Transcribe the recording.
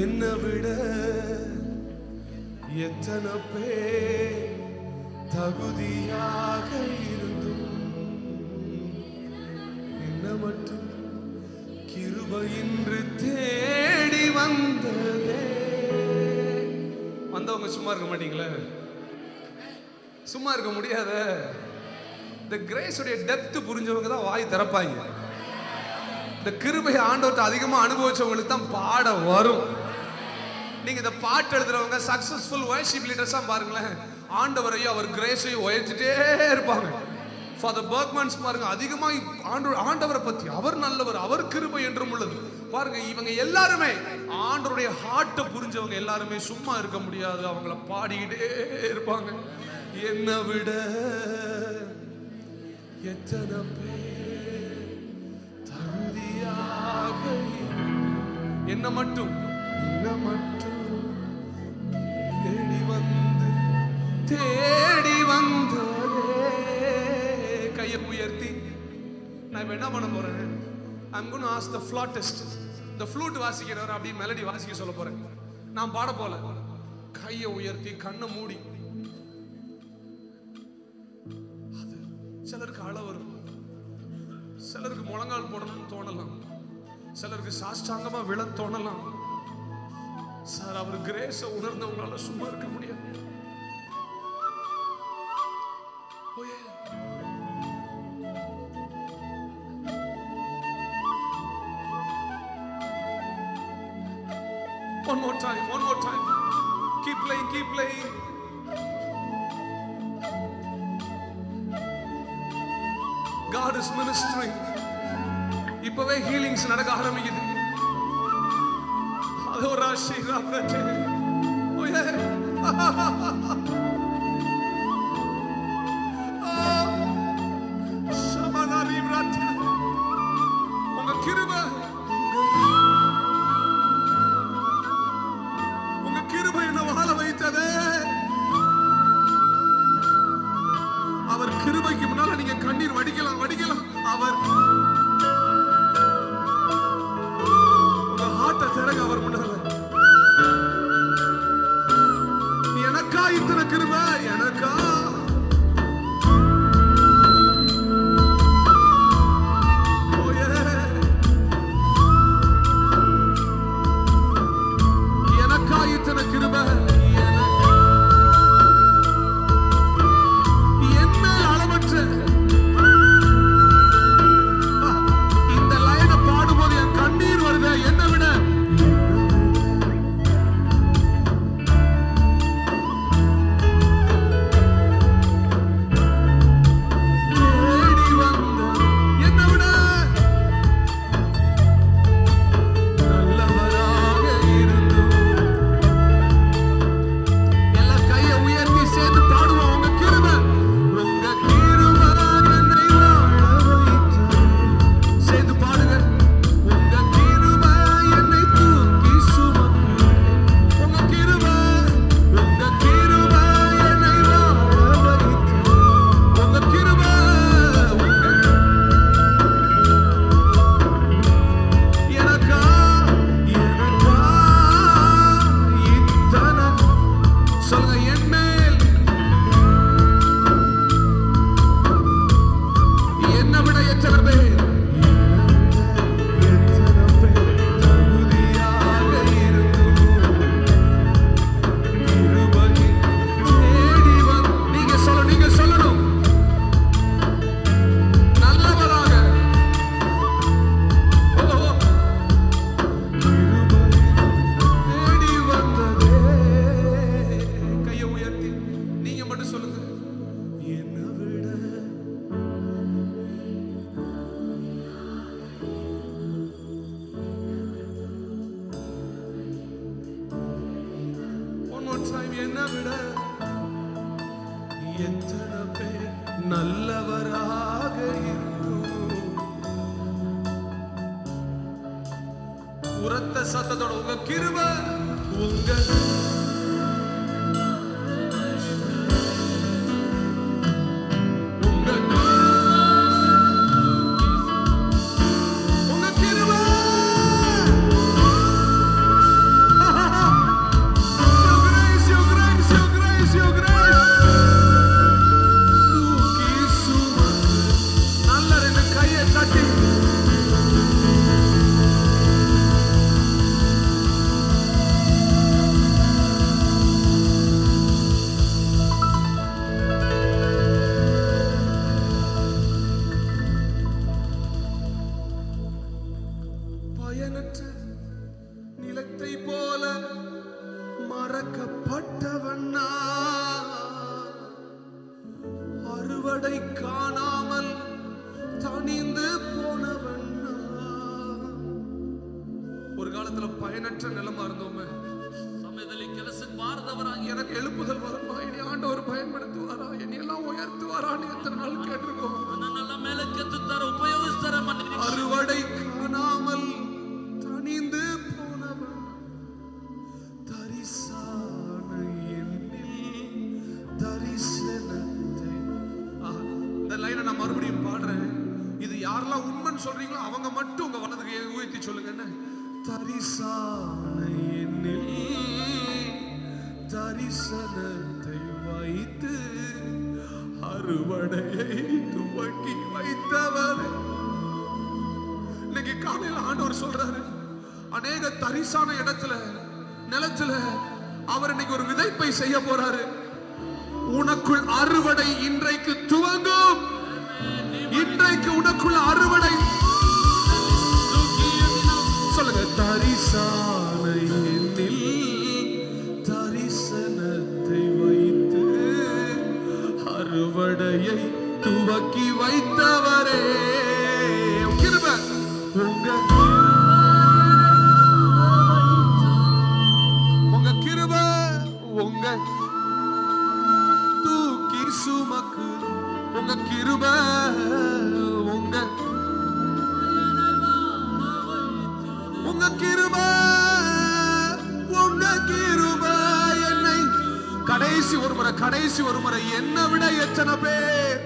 என்னை விட எத்தனை பேர் தகுதியாக இருந்தும் என்ன மட்டும் கிருபையின்று தேடி வந்ததே. வந்தவங்க சும்மா இருக்க மாட்டீங்களே, சும்மா இருக்க முடியாத. இந்த கிரேஸுடைய டெப்த் புரிஞ்சவங்க தான் வாய் திறப்பாங்க. இந்த கிருபை ஆண்டவர்கிட்ட அதிகமாக அனுபவிச்சவங்களுக்கு தான் பாட வரும். நீங்க இந்த பாட்டு எழுதுறவங்க சக்சஸ்ஃபுல் வர்ஷிப் லீடர்ஸா பாருங்களேன், ஆண்டவரையும் அவர் கிரேஸையும் உயர்த்திட்டே இருப்பாங்க. ஃபாதர் பர்க்மன்ஸ் பாருங்க, அதிகமாக ஆண்டவரை பத்தி அவர் நல்லவர், அவர் கிருபை என்றும் உள்ளது. பாருங்க, இவங்க எல்லாருமே ஆண்டவருடைய ஹார்ட்டை புரிஞ்சவங்க எல்லாருமே சும்மா இருக்க முடியாது, அவங்கள பாடிக்கிட்டே இருப்பாங்க. என்னை விட எத்தனை பேர் தகுதியாக, என்ன மட்டும் தேடி வந்ததே. கையை உயர்த்தி நான் என்ன பண்ண போறேன்? I'm going to ask the flautist, the flute வாசிக்கிறவர் அப்படி மெலடி வாசிக்க சொல்ல போறேன். நான் பாட போல. கையை உயர்த்தி கண்ணை மூடி. அது சிலருக்கு அழ வரும், சிலருக்கு முழங்கால் போடணும்னு தோணலாம், சிலருக்கு சாஷ்டாங்கமா விழ தோணலாம். சார், அவர் கிரேஸை உணர்ந்தவங்களால சும்மா இருக்க முடியாது. One more time, one more time. Keep playing, keep playing. God is ministering. இப்பவே ஹீலிங்ஸ் நடக்க ஆரம்பிக்குது. அதோரா ஸ்ரீராமரே. ஓயே. சமனாரி விராட்டி. உங்க கிருபை, உங்க கிருபை என்ன வாழ வைத்ததே. அவர் கிருபைக்கு முன்னால நீங்க கண்ணீர் வடிக்கலாம், வடிக்கலாம். அவர் உங்க ஹார்ட்டை திறங்க அவர் முன்னால. எனக்கா இத்தனை கிருபை, எனக்கா இத்தனை கிருபை, என் மேல் அளவற்ற. இந்த லைனை பாடும்போது என் கண்ணீர் வருது. என்னை விட தேடி வந்த, என்னை விட நல்லவராக இருந்தோம். என்னை விட எத்தனை பேர் நல்லவராக இருந்தோம். உரத்த சத்தத்தோட உங்க கிருபை, உங்க மேகத்தை போல மறக்கப்பட்டவன் அறுவடை காணாமல் தனிந்து போனவன். ஒரு காலத்துல பயனற்ற நிலமா இருந்தோமே, எனக்கு எழுப்புதல் வருமா, இனி ஆண்டவர் பயன்படுத்துவாரா, என்னையெல்லாம் உயர்த்துவாரான்னு எத்தனை நாள் கேட்டிருக்கோம். அறுவடை காணாமல் தனிந்து போனவன் தரிசான எண்ணில் தரிசனத்தை. இந்த லைனை நான் மறுபடியும் பாடுறேன். இது யாரெல்லாம் உண்மைன்னு சொல்றீங்களோ அவங்க மட்டும் உங்க வலதுகையை உயர்த்தி சொல்லுங்க. என்ன? தரிசான எண்ணில் தரிசனத்தை வைத்து அறுவடையை துவக்கி வைத்தவர். இன்னைக்கு காலையில் ஆண்டவர் சொல்றாரு, அநேக தரிசான இடத்துல நிலத்துல அவர் இன்னைக்கு ஒரு விதைப்பை செய்ய போறாரு. உனக்குள் அறுவடை இன்றைக்கு துவங்கும். இன்றைக்கு உனக்குள்ள அறுவடை. சொல்லுங்க, தரிசான எண்ணில் தரிசனத்தை வைத்து அறுவடையை துவக்கி வைத்தவரே. கிருபை உங்க கிருபை உங்க தூக்கி சுமக்கு. உங்க கிருபை உங்க கிருபை உங்க கிருபை என்னை கடைசி ஒரு முறை என்னை விட எத்தனை பேர்